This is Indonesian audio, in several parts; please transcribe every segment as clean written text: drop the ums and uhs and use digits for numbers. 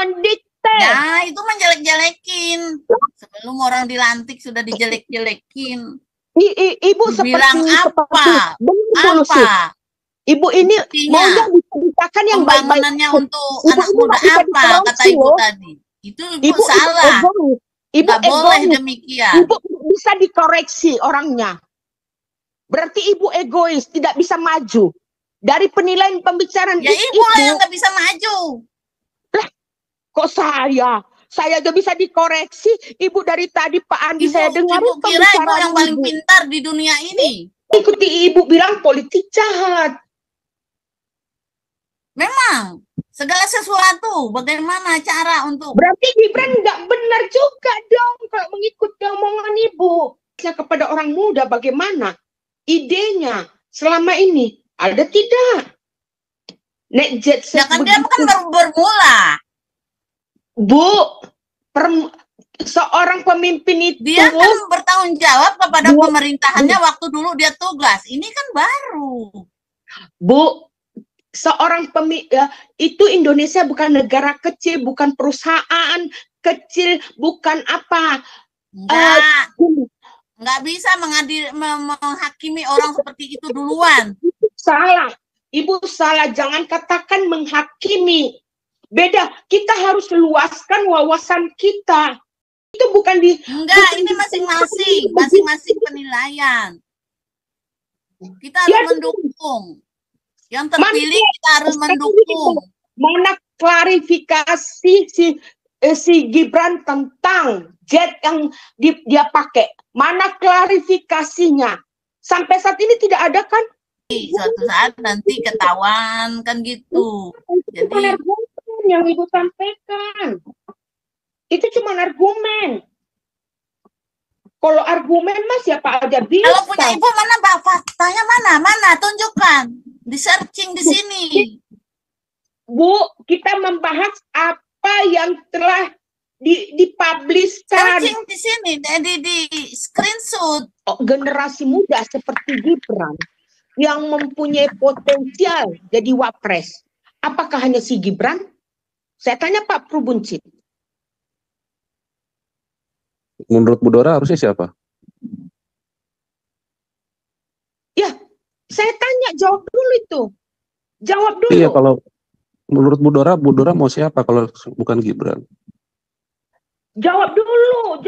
mendikte. Ya, itu menjelek-jelekin. Sebelum orang dilantik sudah dijelek-jelekin. Ibu Bilang seperti apa? Ibu ini maunya diceritakan yang baik-baik. Pembangunannya untuk anak muda apa, kata ibu tadi. Itu ibu salah. Ibu boleh demikian. Ibu bisa dikoreksi orangnya. Berarti ibu egois, tidak bisa maju. Dari penilaian pembicaraan ya ibu lah yang nggak bisa maju. Lah, kok saya? Saya aja bisa dikoreksi. Ibu dari tadi Pak Andi saya dengar. Ibu kira ibu yang paling pintar di dunia ini. Ikuti ibu bilang politik jahat. Memang segala sesuatu bagaimana cara untuk. Berarti Gibran nggak benar juga dong kalau mengikuti omongan ibu. Kepada orang muda bagaimana idenya selama ini ada tidak? Naik jet set. Ya kan dia bukan baru bermula. Bu, seorang pemimpin itu dia kan bertanggung jawab kepada pemerintahannya waktu dulu dia tugas. Ini kan baru. Bu, seorang itu Indonesia bukan negara kecil, bukan perusahaan kecil, bukan apa. Nggak bisa menghakimi orang seperti itu duluan. Salah. Ibu salah, jangan katakan menghakimi. Beda, kita harus luaskan wawasan kita. Itu bukan di... Enggak, ini masing-masing penilaian. Kita harus mendukung. Yang terpilih kita harus mendukung. Mana klarifikasi si Gibran tentang jet yang dia pakai? Mana klarifikasinya? Sampai saat ini tidak ada kan? Suatu saat nanti ketahuan kan gitu. Jadi yang ibu sampaikan itu cuma argumen. Kalau argumen mah siapa aja bisa. Kalau punya ibu mana faktanya mana tunjukkan, di searching di sini. Bu, kita membahas apa yang telah dipublishkan. Searching di sini, di screenshot. Generasi muda seperti Gibran yang mempunyai potensial jadi wapres. Apakah hanya si Gibran? Saya tanya Pak Probuncit. Menurut Bu Dora harusnya siapa? Ya, saya tanya, jawab dulu itu. Jawab dulu. Iya, kalau menurut Bu Dora mau siapa kalau bukan Gibran? Jawab dulu,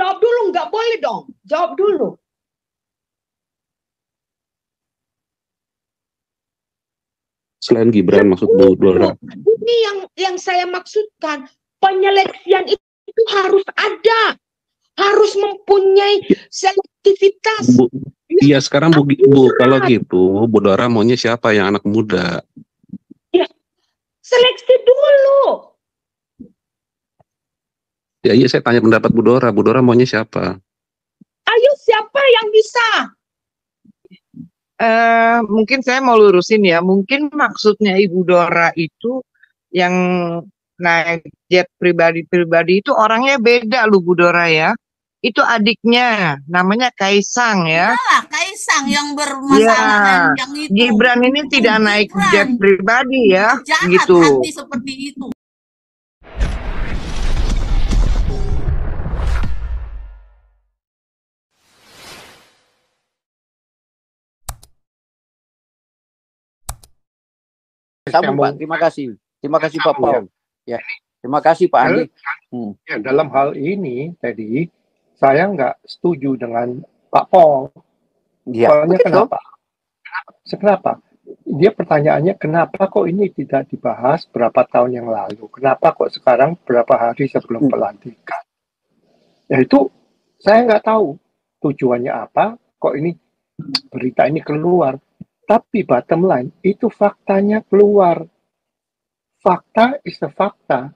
nggak boleh dong. Jawab dulu. Selain Gibran maksud Bu Dora. Ini yang saya maksudkan, penyeleksian itu harus ada, harus mempunyai selektivitas. Iya sekarang Bu kalau gitu Bu Dora maunya siapa yang anak muda? Ya, seleksi dulu. Ya iya saya tanya pendapat Bu Dora maunya siapa? Ayo siapa yang bisa? Mungkin saya mau lurusin ya, mungkin maksudnya Ibu Dora itu yang naik jet pribadi itu orangnya beda loh Bu Dora ya. Itu adiknya, namanya Kaisang ya. Iyalah, Kaisang yang bermasalah yang itu. Gibran ini tidak naik jet pribadi ya, jahat gitu. Hati seperti itu. Sambung Pak, terima kasih Pak Paul. Ya, terima kasih Pak Andi. Ya, dalam hal ini tadi saya nggak setuju dengan Pak Paul. Ya, soalnya kenapa? Dia pertanyaannya kenapa kok ini tidak dibahas berapa tahun yang lalu? Kenapa kok sekarang berapa hari sebelum pelantikan? Ya itu saya nggak tahu tujuannya apa. Kok ini berita ini keluar? Tapi bottom line, itu faktanya keluar. Fakta is a fakta.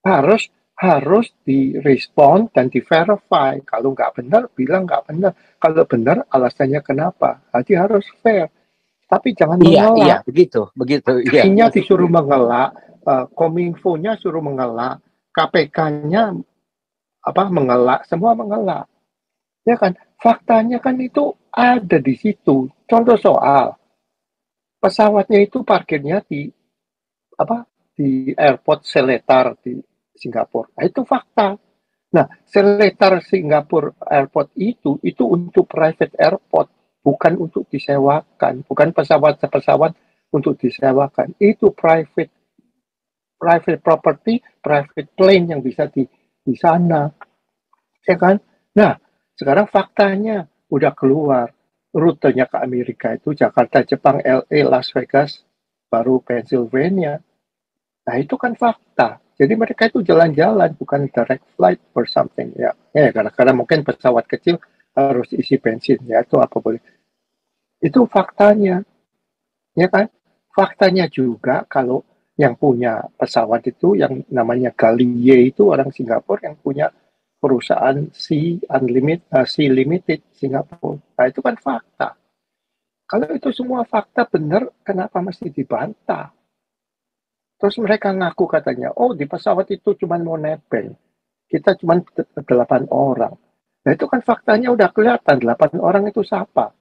Harus direspon dan di-verify. Kalau nggak benar, bilang nggak benar. Kalau benar, alasannya kenapa. Jadi harus fair. Tapi jangan mengelak. Iya, begitu. Iya. Disuruh mengelak, Kominfo-nya suruh mengelak, KPK-nya mengelak, semua mengelak. Ya kan? Faktanya kan itu ada di situ. Contoh soal pesawatnya itu parkirnya di airport Seletar di Singapura. Nah, itu fakta. Nah, Seletar Singapore Airport itu untuk private airport, bukan untuk disewakan, bukan pesawat-pesawat untuk disewakan. Itu private property, private plane yang bisa di sana, ya kan? Nah, sekarang faktanya udah keluar rutenya ke Amerika itu Jakarta, Jepang, LA, Las Vegas, baru Pennsylvania. Nah, itu kan fakta. Jadi mereka itu jalan-jalan, bukan direct flight or something. Ya, karena mungkin pesawat kecil harus isi bensin. Ya, itu apa boleh. Itu faktanya. Ya kan? Faktanya juga kalau yang punya pesawat itu, yang namanya Galie itu orang Singapura yang punya perusahaan Sea Limited Singapura. Nah, itu kan fakta. Kalau itu semua fakta benar, kenapa mesti dibantah? Terus mereka ngaku katanya, oh di pesawat itu cuma mau nebeng. Kita cuma 8 orang. Nah itu kan faktanya udah kelihatan, 8 orang itu siapa?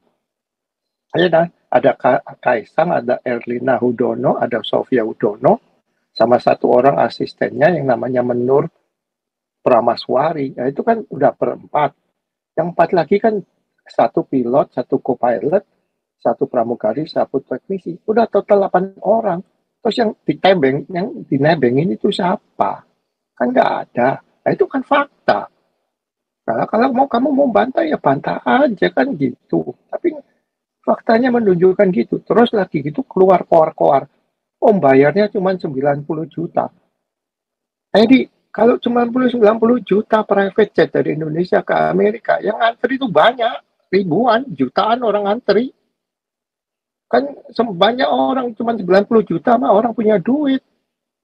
Ada Kaisang, ada Erlina Hudono, ada Sofia Hudono, sama satu orang asistennya yang namanya Menur Pramaswari. Nah itu kan udah berempat. Yang 4 lagi kan satu pilot, satu co-pilot, satu pramugari, satu teknisi. Udah total 8 orang. Terus yang dinebengin itu siapa? Kan nggak ada. Nah, itu kan fakta. Kalau kamu mau bantah ya bantah aja kan gitu. Tapi faktanya menunjukkan gitu. Terus lagi gitu keluar koar-koar. Om bayarnya cuma 90 juta. Jadi kalau cuma 90 juta private jet dari Indonesia ke Amerika, yang antri itu banyak. Ribuan, jutaan orang antri. Kan banyak orang cuma 90 juta mah orang punya duit.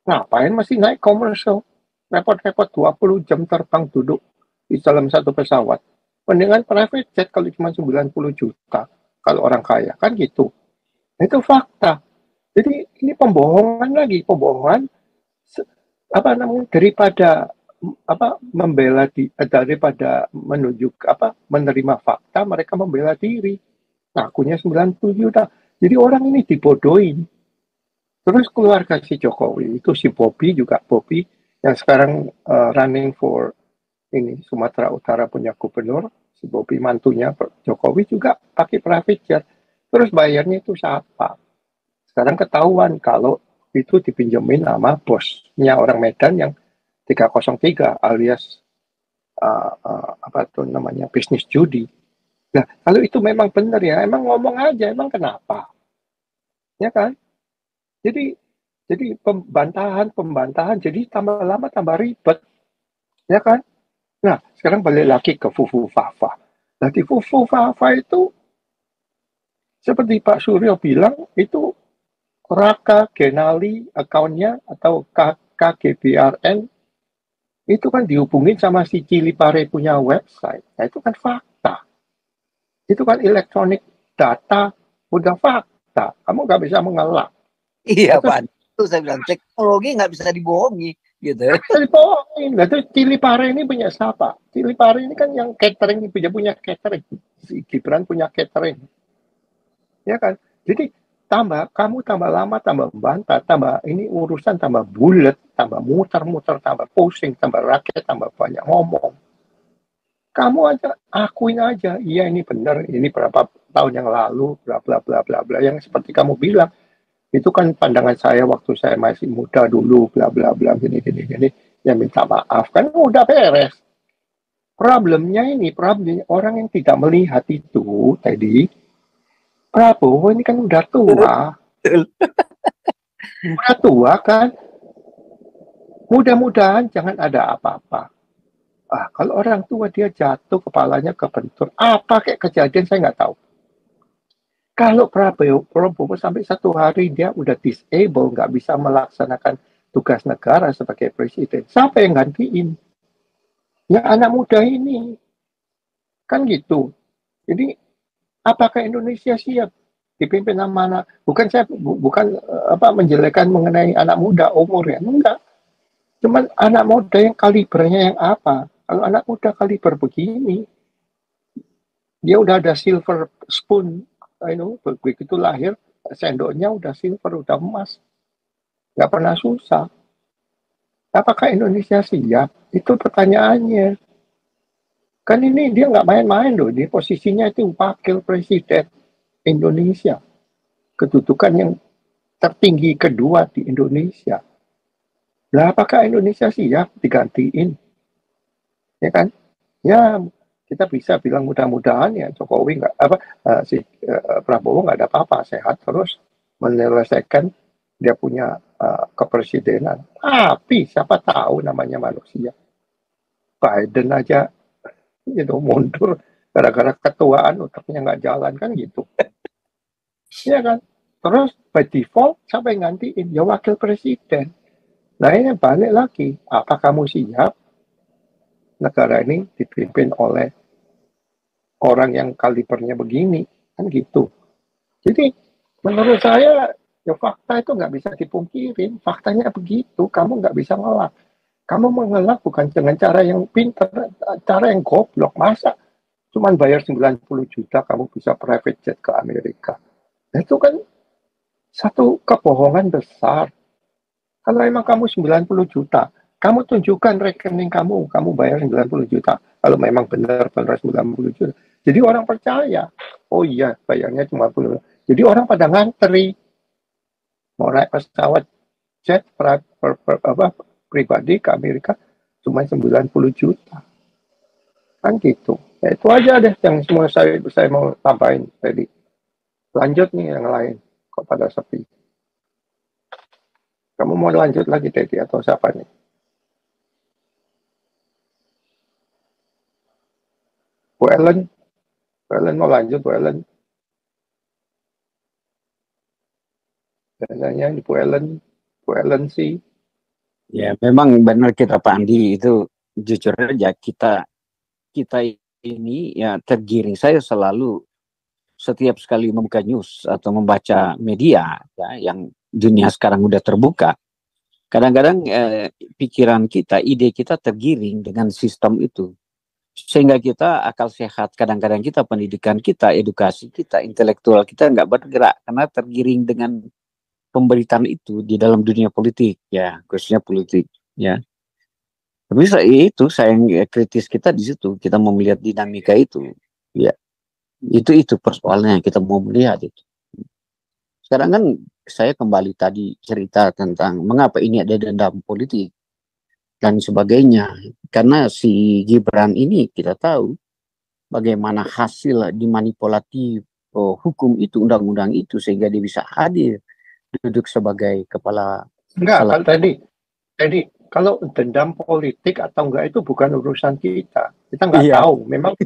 Ngapain masih naik komersial? Repot-repot 20 jam terbang duduk di dalam satu pesawat. Mendingan private jet kalau cuma 90 juta. Kalau orang kaya, kan gitu. Itu fakta. Jadi ini pembohongan lagi. Pembohongan daripada daripada menerima fakta, mereka membela diri. Ngakunya 90 juta. Jadi orang ini dibodohin. Terus keluarga si Jokowi, itu si Bobby yang sekarang running for ini Sumatera Utara punya gubernur, si Bobby mantunya Jokowi juga pakai private jet. Terus bayarnya itu siapa? Sekarang ketahuan kalau itu dipinjemin sama bosnya orang Medan yang 303 alias bisnis judi. Nah, kalau itu memang benar ya, emang ngomong aja, emang kenapa? Ya kan? Jadi pembantahan, jadi tambah lama tambah ribet. Ya kan? Nah, sekarang balik lagi ke Fufu Fafa. Nah, di Fufu Fafa itu seperti Pak Suryo bilang, itu Raka Genali akunnya atau KGBRN itu kan dihubungin sama si Cilipare punya website. Nah, itu kan fakta. Itu kan elektronik data, udah fakta. Kamu nggak bisa mengelak. Iya, Pak. Itu saya bilang, teknologi nggak bisa dibohongi. Gitu. Dibohongin. Nah, itu Cilipare ini punya siapa? Cilipare ini kan yang catering, punya catering. Si Gibran punya catering. Ya kan? Jadi kamu tambah lama, tambah membantah, tambah ini urusan tambah bulat, tambah muter-muter, tambah pusing, tambah rakyat, tambah banyak ngomong. Kamu aja akuin aja, iya ini benar, ini berapa tahun yang lalu, bla bla bla bla bla, yang seperti kamu bilang, itu kan pandangan saya waktu saya masih muda dulu, bla bla bla, gini, ya minta maaf, kan udah beres. Problemnya orang yang tidak melihat itu tadi, Prabowo ini kan udah tua. Udah tua kan. Mudah-mudahan jangan ada apa-apa. Kalau orang tua dia jatuh, kepalanya kebentur. Apa kayak kejadian saya nggak tahu. Kalau Prabowo sampai 1 hari dia udah disable, nggak bisa melaksanakan tugas negara sebagai presiden. Siapa yang gantiin? Ya anak muda ini. Kan gitu. Jadi apakah Indonesia siap dipimpin sama anak? Bukan menjelekkan mengenai anak muda umur ya, enggak. Cuman anak muda yang kalibernya yang apa? Kalau anak muda kaliber begini, dia udah ada silver spoon, begitu lahir sendoknya udah silver, udah emas, nggak pernah susah. Apakah Indonesia siap? Itu pertanyaannya. Kan ini dia nggak main-main loh. Dia posisinya itu wakil presiden Indonesia. Kedudukan yang tertinggi kedua di Indonesia. Nah, apakah Indonesia siap digantiin? Ya kan? Ya, kita bisa bilang mudah-mudahan ya Jokowi nggak Prabowo nggak ada apa-apa, sehat terus menyelesaikan dia punya kepresidenan. Tapi siapa tahu namanya manusia. Biden aja mundur gara-gara ketuaan otaknya nggak jalan kan gitu. Iya kan? Terus by default siapa yang gantiin? Ya wakil presiden. Nah ini balik lagi. Apa kamu siap negara ini dipimpin oleh orang yang kalibernya begini? Kan gitu. Jadi menurut saya ya fakta itu nggak bisa dipungkirin. Faktanya begitu. Kamu nggak bisa ngelak. Kamu mengelak bukan dengan cara yang pintar, cara yang goblok. Masa cuman bayar 90 juta kamu bisa private jet ke Amerika. Nah, itu kan satu kebohongan besar. Kalau emang kamu 90 juta, kamu tunjukkan rekening kamu bayar 90 juta. Kalau memang benar-benar 90 juta. Jadi orang percaya, oh iya bayarnya cuma 10. Jadi orang pada ngantri. Mau naik pesawat jet pribadi ke Amerika cuma 90 juta. Kan gitu. Ya, itu aja deh yang semua saya mau tambahin tadi. Lanjut nih yang lain. Kok pada sepi. Kamu mau lanjut lagi Teddy atau siapa nih? Bu Ellen mau lanjut Bu Ellen. Biasanya Bu Ellen sih. Ya, memang benar kita Pak Andi, itu jujur aja kita ini ya tergiring. Saya selalu setiap sekali membuka news atau membaca media ya, yang dunia sekarang udah terbuka. Kadang-kadang pikiran kita, ide kita tergiring dengan sistem itu. Sehingga kita akal sehat, kadang-kadang kita pendidikan kita, edukasi kita, intelektual kita nggak bergerak karena tergiring dengan pemberitaan itu di dalam dunia politik ya, khususnya politik ya. Tapi itu sayang kritis kita di situ, kita mau melihat dinamika itu ya. Itu persoalannya kita mau melihat itu. Sekarang kan saya kembali tadi cerita tentang mengapa ini ada dendam politik dan sebagainya. Karena si Gibran ini kita tahu bagaimana hasil dimanipulatif hukum itu, undang-undang itu sehingga dia bisa hadir duduk sebagai kepala. Enggak, kan tadi kalau dendam politik atau enggak itu bukan urusan kita. Kita nggak tahu. Memang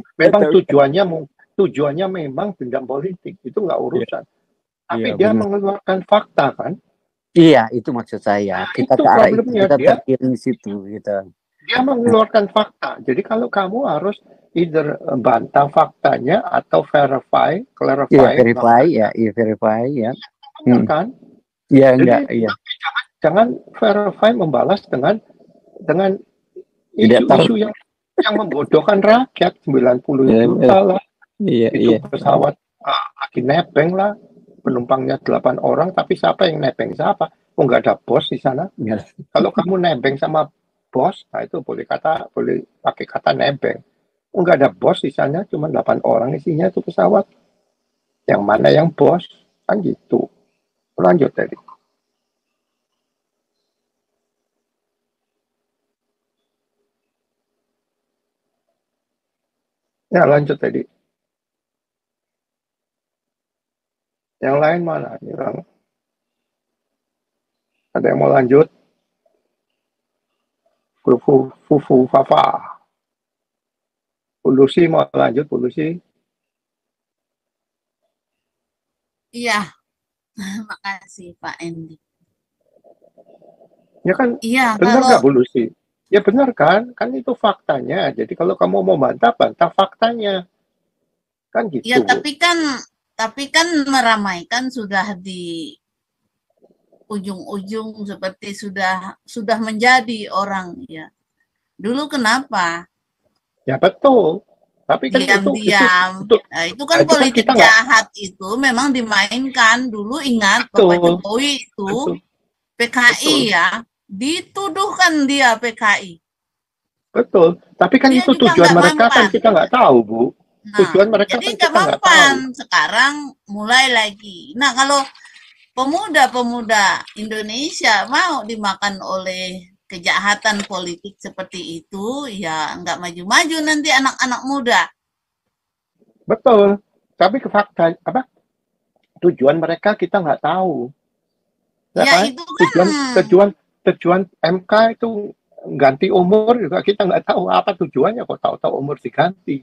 tujuannya memang dendam politik, itu nggak urusan. Tapi dia benar. Mengeluarkan fakta kan? Iya, itu maksud saya. Kita ke arah itu, kita terkirim situ gitu. Dia mengeluarkan fakta. Jadi kalau kamu harus either bantah faktanya atau clarify. Iya, verify ya. Kan? Iya, enggak, iya. Jangan verify membalas dengan isu-isu yang membodohkan rakyat. 90 juta lah. Itu pesawat lagi nebeng lah. Penumpangnya 8 orang, tapi siapa yang nebeng siapa? Oh, nggak ada bos di sana. Kalau kamu nebeng sama bos, nah itu boleh pakai kata nebeng. Oh, nggak ada bos di sana, cuma 8 orang isinya itu pesawat. Yang mana yang bos? Kan gitu. Lanjut tadi. Ya, lanjut tadi. Yang lain mana? Ada yang mau lanjut? Fufu Fafa. Pulusi mau lanjut, Pulusi? Iya. Makasih Pak Endi. Ya kan, iya, benar nggak Pulusi? Ya benar kan? Kan itu faktanya. Jadi kalau kamu mau bantah faktanya. Kan gitu. Ya, tapi kan meramaikan sudah di ujung-ujung seperti sudah menjadi orang ya. Dulu kenapa? Ya betul. Tapi kan diam-diam. Itu kan politik jahat itu memang dimainkan dulu, ingat Bapak Jokowi itu PKI ya. dituduhkan dia PKI. Betul. Tapi kan Dia itu juga tujuan nggak mereka kan mempan. kita nggak tahu, Bu. Nah, Tujuan mereka jadi kan nggak kita nggak tahu. mempan. Sekarang mulai lagi. Nah, kalau pemuda-pemuda Indonesia mau dimakan oleh kejahatan politik seperti itu, ya nggak maju-maju nanti anak-anak muda. Betul. Tapi ke fakta apa? Tujuan mereka kita nggak tahu. Ya kan? itu kan Tujuan MK itu ganti umur juga kita nggak tahu apa tujuannya, kok tahu-tahu umur diganti.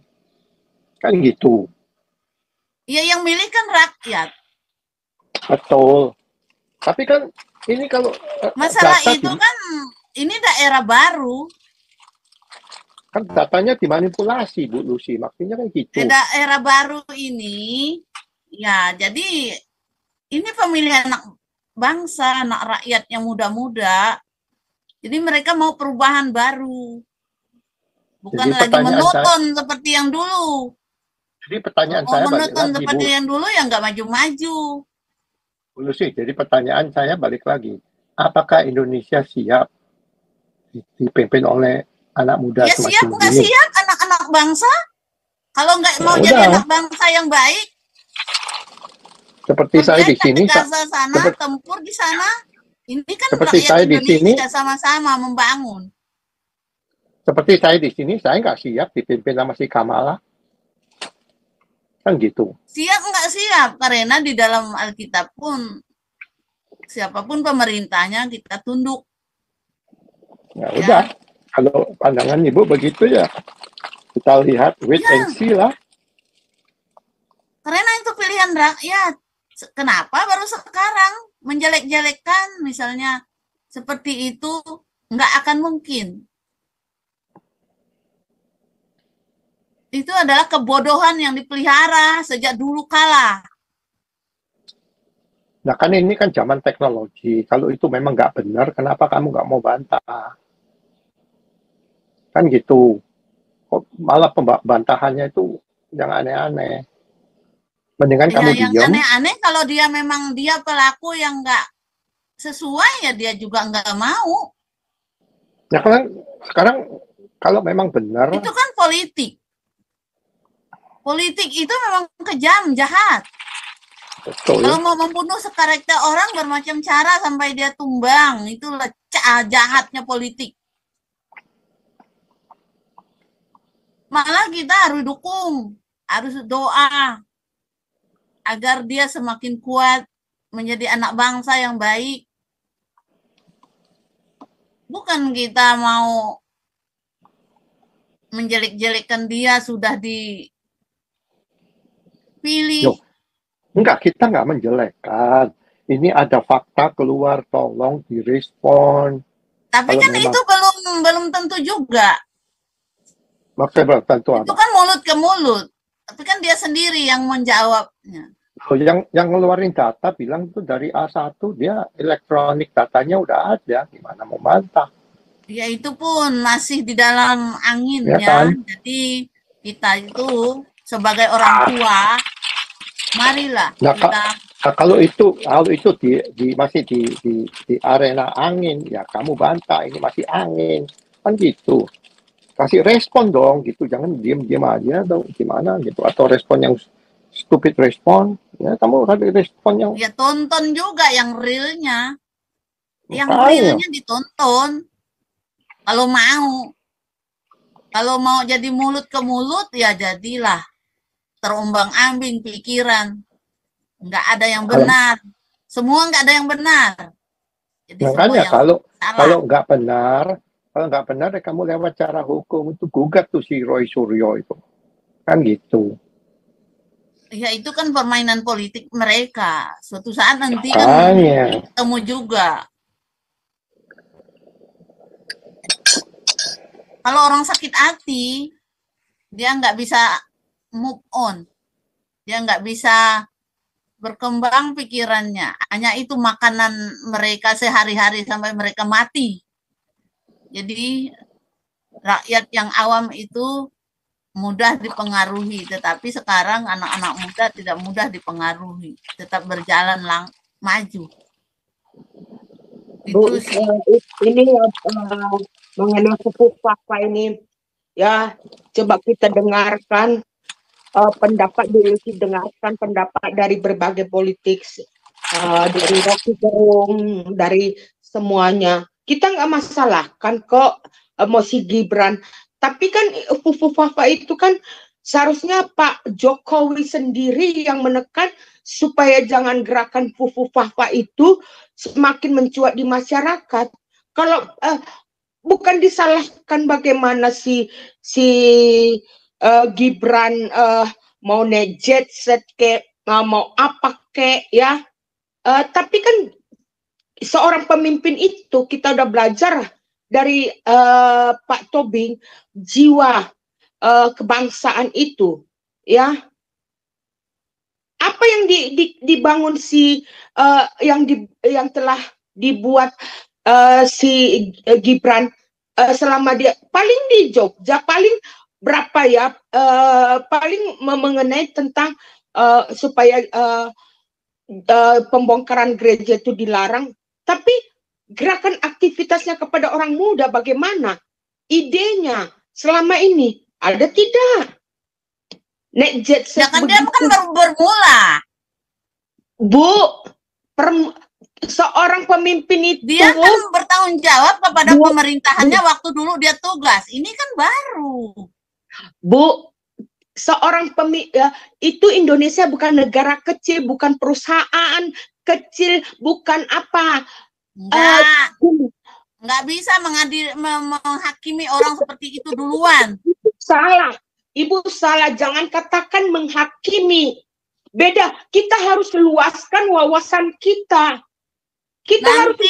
Kan gitu. ya yang milih kan rakyat. Betul. Tapi kan ini kalau Masalah data itu kan ini daerah baru. kan datanya dimanipulasi, Bu Lucy. Maksudnya kan gitu. Daerah baru ini, ya jadi ini pemilihan anak bangsa, anak rakyat yang muda-muda. Jadi mereka mau perubahan baru. Bukan Jadi lagi monoton seperti yang dulu. Jadi pertanyaan Kalau saya balik monoton lagi, seperti Bu. yang dulu ya nggak maju-maju. Bu Lucy, jadi pertanyaan saya balik lagi. Apakah Indonesia siap dipimpin oleh anak muda Ya semacam siap nggak ini? siap anak-anak bangsa? Kalau nggak mau Ya jadi udah. anak bangsa yang baik, Seperti saya di sini, ke Gaza sana, tempur di sana. Ini kan seperti rakyat saya di Indonesia sini, sama-sama membangun. seperti saya di sini, saya nggak siap dipimpin sama si Kamala. Kan gitu. Siap nggak siap? Karena di dalam Alkitab pun siapapun pemerintahnya kita tunduk. Ya udah, kalau pandangan Ibu begitu ya, kita lihat wait and see lah. Karena itu pilihan rakyat. Kenapa baru sekarang menjelek-jelekkan misalnya seperti itu nggak akan mungkin. Itu adalah kebodohan yang dipelihara sejak dulu kala. Nah kan ini kan zaman teknologi. Kalau itu memang nggak benar, kenapa kamu nggak mau bantah? Kan gitu. Kok malah bantahannya itu yang aneh-aneh. Mendingan kamu yang diam. Aneh-aneh kalau dia memang dia pelaku yang nggak sesuai ya dia juga nggak mau. Ya kan sekarang kalau memang benar. Itu kan politik. Politik itu memang kejam, jahat. Betul. Kalau mau membunuh sekarakter orang bermacam cara sampai dia tumbang, itulah jahatnya politik. Malah kita harus dukung, harus doa agar dia semakin kuat menjadi anak bangsa yang baik. Bukan kita mau menjelek-jelekkan dia sudah dipilih. Yo. Enggak, kita nggak menjelekkan. Ini ada fakta keluar, tolong direspon. Tapi kalau kan memang, itu belum tentu juga. Maksudnya belum tentu apa? Itu kan mulut ke mulut. Tapi kan dia sendiri yang menjawabnya. Oh, yang ngeluarin data bilang itu dari A1 dia elektronik datanya udah ada. Gimana mau bantah? Ya itu pun masih di dalam angin Ya ya. kan? Jadi kita itu sebagai orang tua, marilah Nah, kita. kalau itu masih di arena angin, ya kamu bantah ini masih angin, kan gitu. Kasih respon dong, gitu. Jangan diem aja dong, gimana gitu. Atau respon yang stupid respon, ya kamu kasih respon yang. Ya tonton juga yang realnya, yang Makanya. realnya ditonton. Kalau mau jadi mulut ke mulut ya jadilah terombang-ambing pikiran. Nggak ada yang benar. Semua nggak ada yang benar. Jadi makanya kalau nggak benar ya kamu lewat cara hukum itu gugat tuh si Roy Suryo itu. Kan gitu. ya itu kan permainan politik mereka. Suatu saat nanti kan ketemu juga. Kalau orang sakit hati, dia nggak bisa move on. Dia nggak bisa berkembang pikirannya. Hanya itu makanan mereka sehari-hari sampai mereka mati. Jadi rakyat yang awam itu mudah dipengaruhi. Tetapi sekarang anak-anak muda tidak mudah dipengaruhi. Tetap berjalan maju. Bu, Itu sih. ini mengenai pupuk Fafa ini ya, coba kita dengarkan pendapat dulu, dengarkan pendapat dari berbagai politik, dari Rocky Gerung, dari semuanya. Kita nggak masalah kan kok mau si Gibran, tapi kan pupuk Fafa itu kan seharusnya Pak Jokowi sendiri yang menekan supaya jangan gerakan pupuk Fafa itu semakin mencuat di masyarakat. Kalau bukan disalahkan bagaimana si Gibran mau naik jet set ke mau apa ke ya, tapi kan seorang pemimpin itu kita udah belajar dari Pak Tobing, jiwa kebangsaan itu ya, apa yang dibangun yang telah dibuat si Gibran selama dia paling di Jogja, paling berapa ya, paling mengenai tentang supaya pembongkaran gereja itu dilarang, tapi gerakan aktivitasnya kepada orang muda bagaimana, idenya selama ini ada tidak? Nek jet set Ya kan dia kan baru bermula. Bu, seorang pemimpin itu Dia kan bertanggung jawab kepada pemerintahannya waktu dulu dia tugas. Ini kan baru. Bu, seorang itu Indonesia bukan negara kecil, bukan perusahaan kecil, bukan apa. Nggak bisa menghakimi orang seperti itu duluan. Salah. Ibu salah, jangan katakan menghakimi. Beda, kita harus luaskan wawasan kita. Kita harus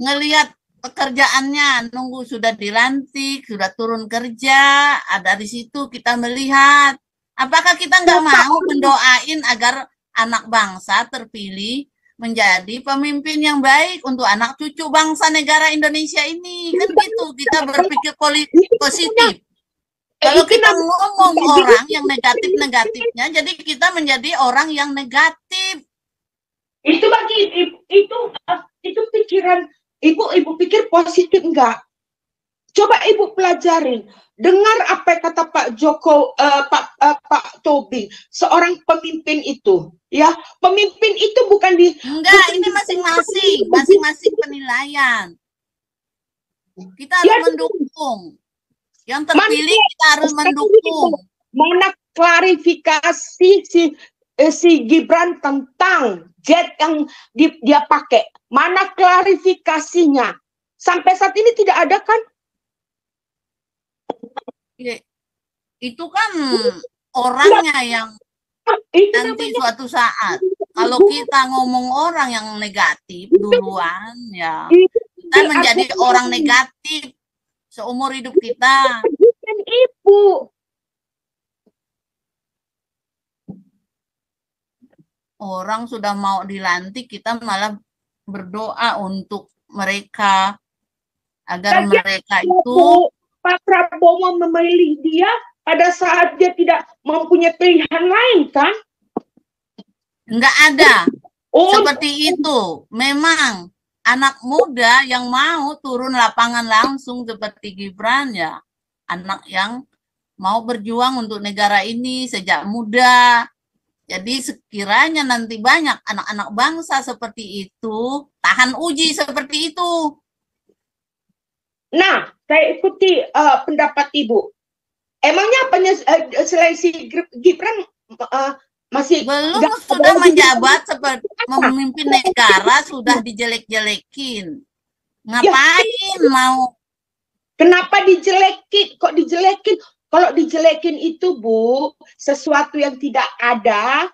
ngelihat pekerjaannya, nunggu sudah dilantik, sudah turun kerja, ada di situ kita melihat. Apakah kita nggak mau mendoain agar anak bangsa terpilih menjadi pemimpin yang baik untuk anak cucu bangsa negara Indonesia ini? Kan gitu, kita berpikir positif. Kalau kita ngomong orang yang negatif-negatifnya, jadi kita menjadi orang yang negatif. Itu bagi itu pikiran ibu pikir positif enggak? Coba ibu pelajarin, dengar apa yang kata Pak Pak Tobing, seorang pemimpin itu, ya pemimpin itu bukan enggak, ini masing-masing penilaian. Kita harus mendukung. Yang terpilih kita harus mendukung. Mana klarifikasi si Gibran tentang jet yang dia pakai? Mana klarifikasinya? Sampai saat ini tidak ada kan? Itu kan orangnya yang nanti suatu saat. Kalau kita ngomong orang yang negatif duluan, ya kita menjadi orang negatif seumur hidup kita. Bukan ibu. Orang sudah mau dilantik, kita malah berdoa untuk mereka agar mereka itu. Pak Prabowo memilih dia pada saat dia tidak mempunyai pilihan lain, kan? Enggak ada seperti itu. Memang anak muda yang mau turun lapangan langsung seperti Gibran, ya anak yang mau berjuang untuk negara ini sejak muda. Jadi sekiranya nanti banyak anak-anak bangsa seperti itu, tahan uji seperti itu. Nah, saya ikuti pendapat Ibu. Emangnya apanya selain si Gibran masih belum sudah menjabat seperti memimpin negara sudah dijelek-jelekin. Ngapain mau? Kenapa dijelekin? Kok dijelekin? Kalau dijelekin itu, Bu, sesuatu yang tidak ada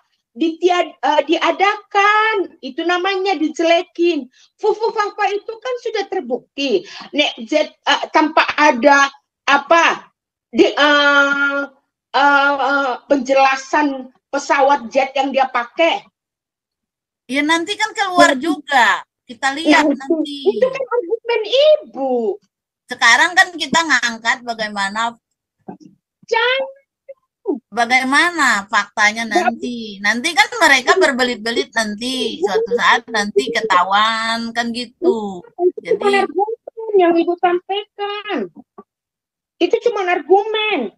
diadakan. Itu namanya dijelekin. Fufu Fafa itu kan sudah terbukti. Nek jet tanpa ada apa penjelasan pesawat jet yang dia pakai. Ya nanti kan keluar juga. Kita lihat nanti. Itu kan argumen Ibu. Sekarang kan kita ngangkat bagaimana bagaimana faktanya nanti? Nanti kan mereka berbelit-belit nanti, suatu saat nanti ketahuan kan gitu. Itu cuma Jadi argumen yang Ibu sampaikan. Itu cuma argumen.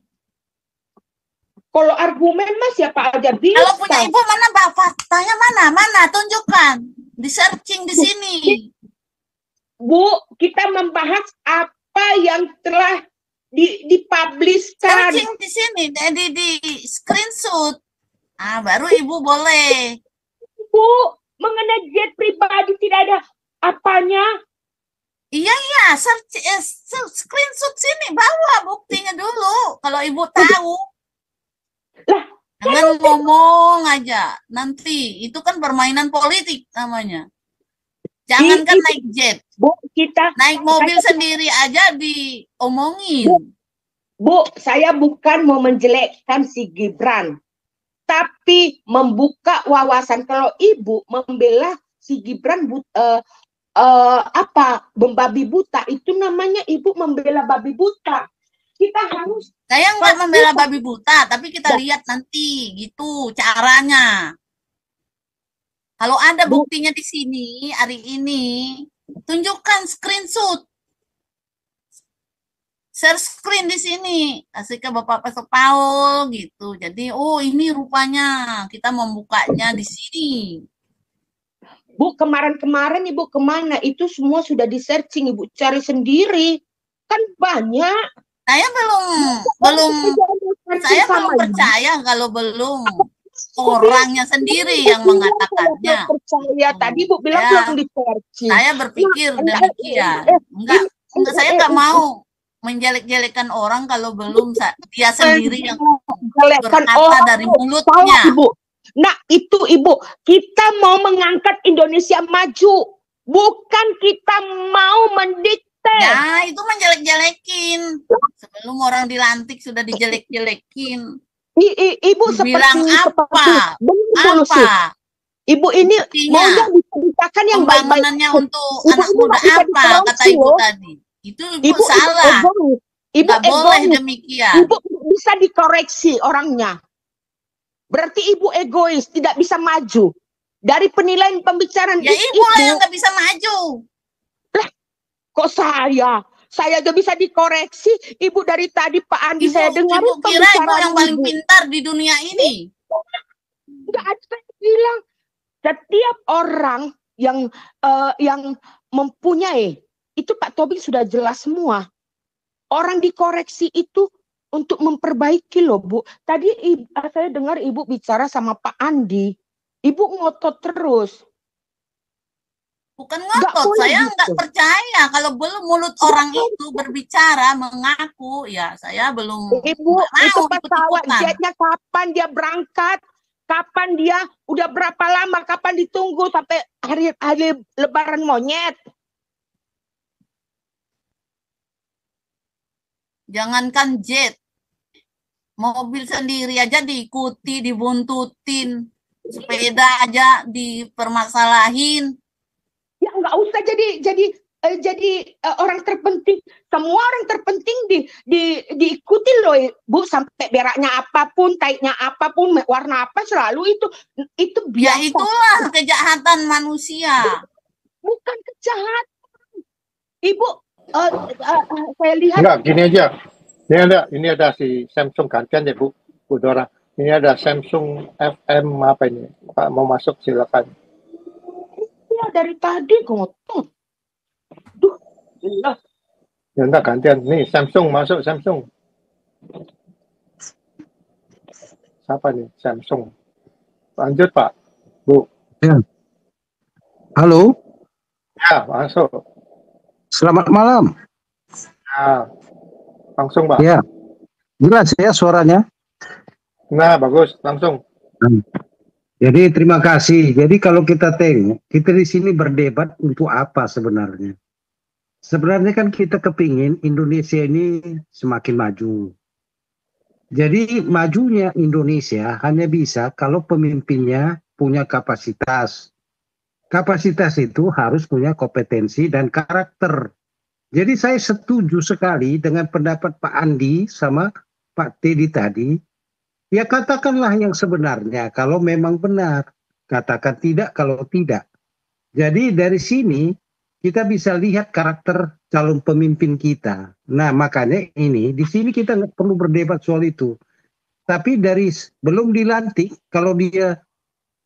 Kalau argumen mah siapa aja bisa. kalau punya ibu mana Mbak faktanya mana tunjukkan, di searching di sini. Bu, kita membahas apa yang telah dipublishkan. Searching di sini, di screenshot. Baru ibu boleh. Bu, mengenai jet pribadi tidak ada apanya. Iya, screenshot sini, bawa buktinya dulu. Kalau ibu tahu. Lah, jangan ngomong aja. Nanti itu kan permainan politik namanya. Jangankan naik jet. Bu, kita naik mobil sendiri aja diomongin. Bu, saya bukan mau menjelekkan si Gibran, tapi membuka wawasan. Kalau Ibu membela si Gibran membabi buta, itu namanya Ibu membela babi buta. Kita harus. Saya nggak membela babi buta, tapi kita lihat nanti gitu caranya. Kalau ada buktinya di sini hari ini, tunjukkan screenshot, share screen di sini, kasih ke Bapak Pastor Paul gitu. Jadi, ini rupanya kita membukanya di sini. Bu, kemarin Ibu kemana? Itu semua sudah di searching, Ibu cari sendiri. Kan banyak. Saya belum percaya kalau belum orangnya sendiri yang mengatakannya. Percaya tadi Ibu bilang belum di searching. Saya berpikir demikian. Enggak, saya nggak mau menjelek-jelekan orang kalau belum dia sendiri yang berkata dari mulutnya. Ibu. Nah, itu Ibu, kita mau mengangkat Indonesia maju, bukan kita mau mendikte. Nah, itu menjelek-jelekin. Sebelum orang dilantik sudah dijelek-jelekin. Ibu bilang apa? Ibu ini maunya diceritakan yang baik-baik. Pembangunannya untuk anak muda apa? Kata Ibu tadi. Itu Ibu salah. Ibu boleh demikian. Ibu bisa dikoreksi orangnya. Berarti Ibu egois, tidak bisa maju. Dari penilaian pembicaraan ya Ibu lah yang nggak bisa maju. Lah, kok saya? Saya aja bisa dikoreksi. Ibu dari tadi Pak Andi saya dengar. Ibu kira Ibu yang paling pintar di dunia ini? Enggak ada, saya bilang. Setiap orang yang mempunyai, itu Pak Tobing sudah jelas semua. Orang dikoreksi itu untuk memperbaiki loh Bu. Tadi saya dengar Ibu bicara sama Pak Andi. Ibu ngotot terus. Bukan ngotot, saya nggak percaya kalau belum mulut orang itu berbicara, mengaku, ya saya belum Ibu, itu pesawat jetnya kapan dia berangkat? Kapan dia, udah berapa lama, kapan ditunggu sampai hari lebaran monyet? Jangankan jet, mobil sendiri aja diikuti, dibuntutin, sepeda aja dipermasalahin. Ya nggak usah jadi orang terpenting. Semua orang terpenting diikuti loh Bu, sampai beraknya apapun, taiknya apapun, warna apa selalu itu biasa. Ya itulah kejahatan manusia. Bukan kejahatan. Ibu, saya lihat. Enggak, gini aja. Ini ada si Samsung gantian ya Bu Dora. Ini ada Samsung FM apa ini? Pak mau masuk silakan. Ya dari tadi ngotot. Duh, gila. Ya enggak gantian. Nih Samsung masuk Samsung. Siapa nih Samsung? Lanjut Pak. Bu. Ya. Halo. Ya, masuk. Selamat malam. Ya. Langsung Pak. Ya. Jelas ya suaranya? Nah, bagus. Langsung. Jadi terima kasih. Jadi kalau kita tengok, kita di sini berdebat untuk apa sebenarnya? Sebenarnya kan kita kepingin Indonesia ini semakin maju. Jadi majunya Indonesia hanya bisa kalau pemimpinnya punya kapasitas. Kapasitas itu harus punya kompetensi dan karakter. Jadi saya setuju sekali dengan pendapat Pak Andi sama Pak Teddy tadi. Ya katakanlah yang sebenarnya kalau memang benar. Katakan tidak kalau tidak. Jadi dari sini kita bisa lihat karakter calon pemimpin kita. Nah makanya ini di sini kita nggak perlu berdebat soal itu. Tapi dari belum dilantik, kalau dia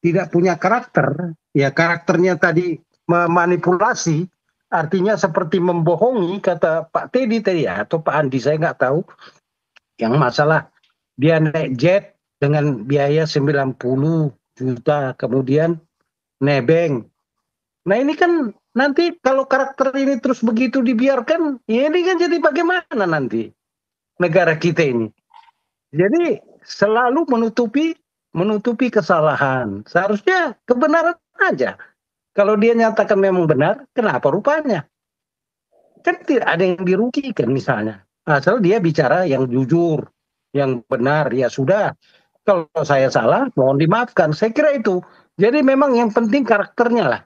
tidak punya karakter, ya karakternya tadi memanipulasi, artinya seperti membohongi, kata Pak Teddy tadi ya, atau Pak Andi, saya nggak tahu. Yang masalah dia naik jet dengan biaya 90 juta, kemudian nebeng. Nah ini kan nanti kalau karakter ini terus begitu dibiarkan, ya ini kan jadi bagaimana nanti negara kita ini. Jadi selalu menutupi kesalahan. Seharusnya kebenaran aja. Kalau dia nyatakan memang benar, kenapa rupanya? Kan tidak ada yang dirugikan misalnya. Asal dia bicara yang jujur, yang benar, ya sudah. Kalau saya salah, mohon dimaafkan. Saya kira itu. Jadi memang yang penting karakternya lah.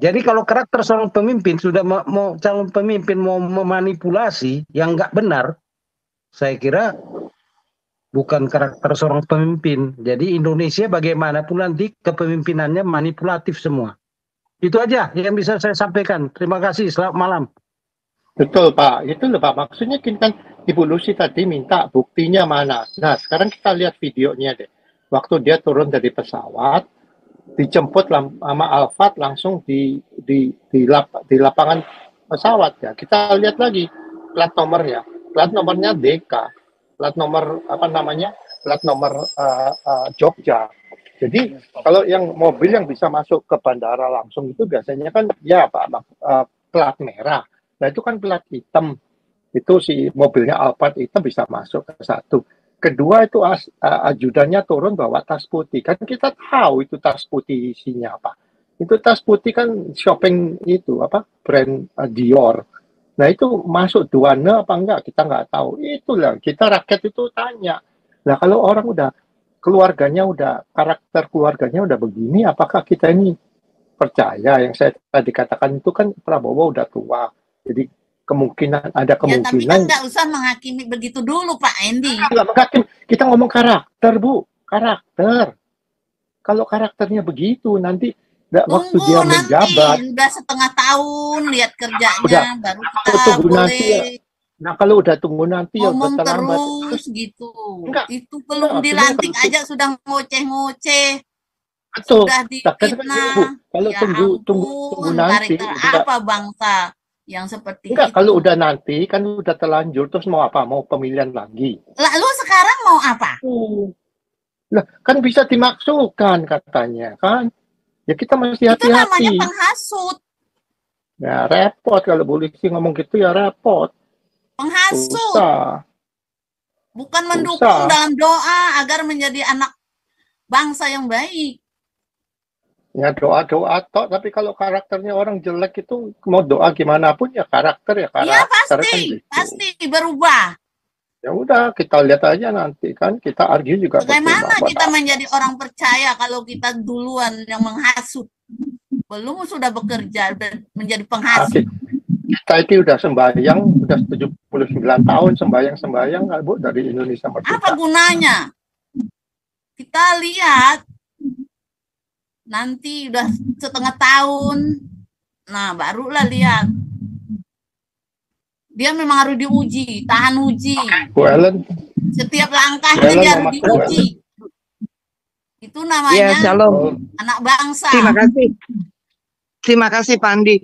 Jadi kalau karakter seorang pemimpin sudah mau calon pemimpin mau memanipulasi yang nggak benar, saya kira bukan karakter seorang pemimpin. Jadi Indonesia bagaimanapun nanti kepemimpinannya manipulatif semua. Itu aja yang bisa saya sampaikan. Terima kasih. Selamat malam. Betul Pak, itu loh Pak. Maksudnya kan Ibu Lucy tadi minta buktinya mana. Nah sekarang kita lihat videonya deh. Waktu dia turun dari pesawat, dijemput sama Alphard langsung di lapangan pesawat ya. Kita lihat lagi plat nomornya. Plat nomornya DK. Plat nomor apa namanya? Plat nomor Jogja. Jadi kalau yang mobil yang bisa masuk ke bandara langsung itu biasanya kan ya Pak plat merah. Nah itu kan plat hitam. Itu si mobilnya Alphard itu bisa masuk ke satu. Kedua itu ajudannya turun bawa tas putih. Kan kita tahu itu tas putih isinya apa. Itu tas putih kan shopping itu apa brand Dior. Nah itu masuk duana apa enggak kita nggak tahu. Itulah kita rakyat itu tanya. Nah kalau orang udah keluarganya udah karakter keluarganya udah begini, apakah kita ini percaya? Yang saya tadi katakan itu kan Prabowo udah tua. Jadi kemungkinan ada Ya, tapi kan kemungkinan nggak usah menghakimi begitu dulu, Pak Andy. nggak menghakim. Kita ngomong karakter, Bu. Karakter. Kalau karakternya begitu, nanti waktu Tunggu dia nanti, menjabat, udah setengah tahun lihat kerjanya, udah. baru Kalau kita tunggu nanti ya, boleh nah kalau udah tunggu nanti ya udah ngomong terlambat. terus gitu. Enggak, Itu enggak, belum maksudnya dilantik kalau aja sudah ngoceh-ngoceh, betul. sudah Nah, kan gini, Bu, difitnah. kalau Ya tunggu ampun, nanti karakter udah apa bangsa yang seperti enggak itu? kalau udah nanti kan udah terlanjur terus mau apa? Mau pemilihan lagi. Lalu sekarang mau apa? Lah, kan bisa dimaksudkan katanya kan. Ya kita mesti Itu namanya hati-hati. penghasut. Ya repot kalau polisi ngomong gitu ya repot. Penghasut, Susah. bukan mendukung Susah. dalam doa agar menjadi anak bangsa yang baik. Ya doa-doa tok, tapi kalau karakternya orang jelek itu mau doa gimana pun ya karakter ya Iya karakter kan pasti, gitu. pasti berubah. Ya udah kita lihat aja nanti kan kita argue juga Bagaimana percuma. kita menjadi orang percaya kalau kita duluan yang menghasut? Belum sudah bekerja dan menjadi penghasut. Kita itu udah sembahyang, udah 79 tahun sembahyang Bu dari Indonesia Merdeka. Apa gunanya? Kita lihat nanti udah setengah tahun, nah barulah lihat. Dia memang harus diuji, tahan uji. Bu Ellen, Setiap langkahnya dia harus diuji. Itu namanya Ya, shalom. anak bangsa. Terima kasih. Terima kasih, Pandi.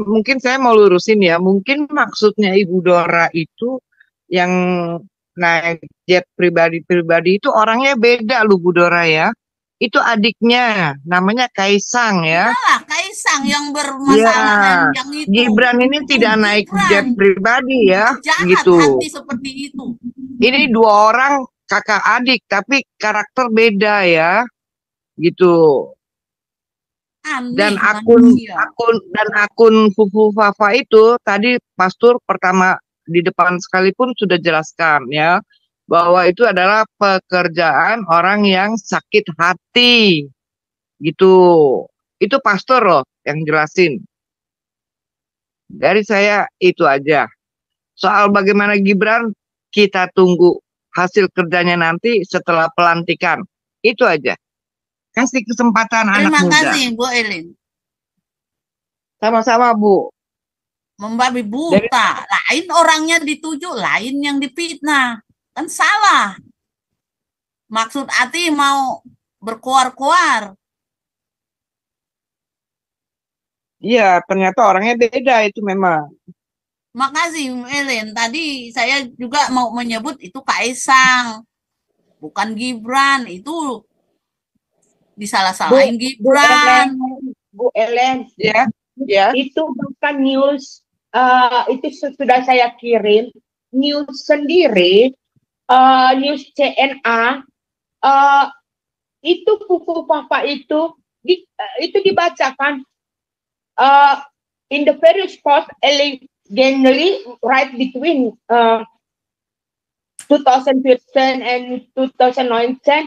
Mungkin saya mau lurusin ya. Mungkin maksudnya Ibu Dora itu yang naik jet pribadi-pribadi itu orangnya beda loh, Bu Dora ya. Itu adiknya, namanya Kaisang ya. Iyalah, Kaisang yang bermasalah yang itu. Gibran ini tidak naik jet pribadi ya, Jahat gitu. hati seperti itu. Ini dua orang kakak adik tapi karakter beda ya, gitu. Aneh Dan manusia. akun Fufu Fafa itu tadi Pastur pertama di depan sekalipun sudah jelaskan ya bahwa itu adalah pekerjaan orang yang sakit hati, gitu. Itu Pastor loh yang jelasin. Dari saya itu aja. Soal bagaimana Gibran kita tunggu hasil kerjanya nanti setelah pelantikan. Itu aja. Kasih kesempatan anak Terima muda. kasih Bu Elin. Sama-sama, Bu. Membabi buta. Lain orangnya dituju, lain yang difitnah. Kan salah. Maksud hati mau berkoar-koar. Iya, ternyata orangnya beda itu memang. Makasih Bu Elin. Tadi saya juga mau menyebut itu Kaisang. Bukan Gibran. Itu disalah-salahin Gibran. Bu Ellen, Ya, ya. itu bukan news, itu sudah saya kirim. News sendiri, news CNA, itu buku Papa itu dibacakan in the various post elegantly right between 2015 and 2019.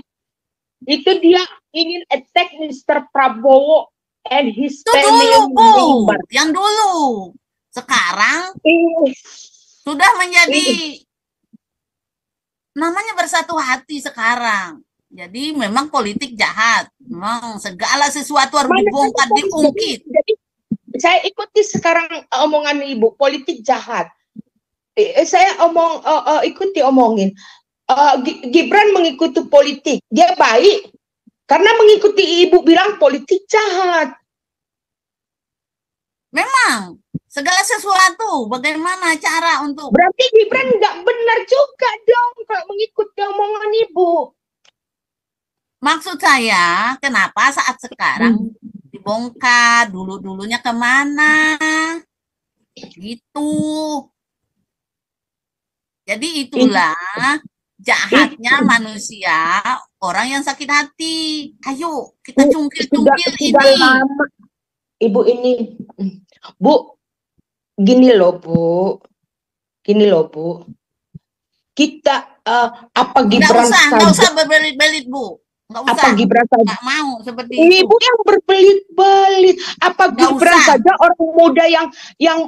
Itu dia ingin attack Mr. Prabowo and his Itu family dulu, Bu. member. Yang dulu. Sekarang sudah menjadi namanya bersatu hati sekarang. Jadi memang politik jahat. Memang segala sesuatu harus dibongkar, diungkit. Jadi saya ikuti sekarang omongan Ibu, politik jahat. Saya ikuti omongin. Gibran mengikuti politik, dia baik. Karena mengikuti Ibu bilang politik jahat. Memang segala sesuatu bagaimana cara untuk Berarti Gibran nggak benar juga dong kalau mengikuti omongan Ibu. maksud saya kenapa saat sekarang dibongkar, dulunya kemana gitu. Jadi itulah jahatnya manusia, orang yang sakit hati. Ayo kita cungkil-cungkil Sudah ini. lama. Ibu ini, Bu, gini loh Bu, kita apa Nggak Gibran usah berbelit-belit Bu, nggak usah. Apa Gibran saja? Nggak mau seperti Ini itu. Ibu yang berbelit-belit. Apa Nggak Gibran usah. saja orang muda yang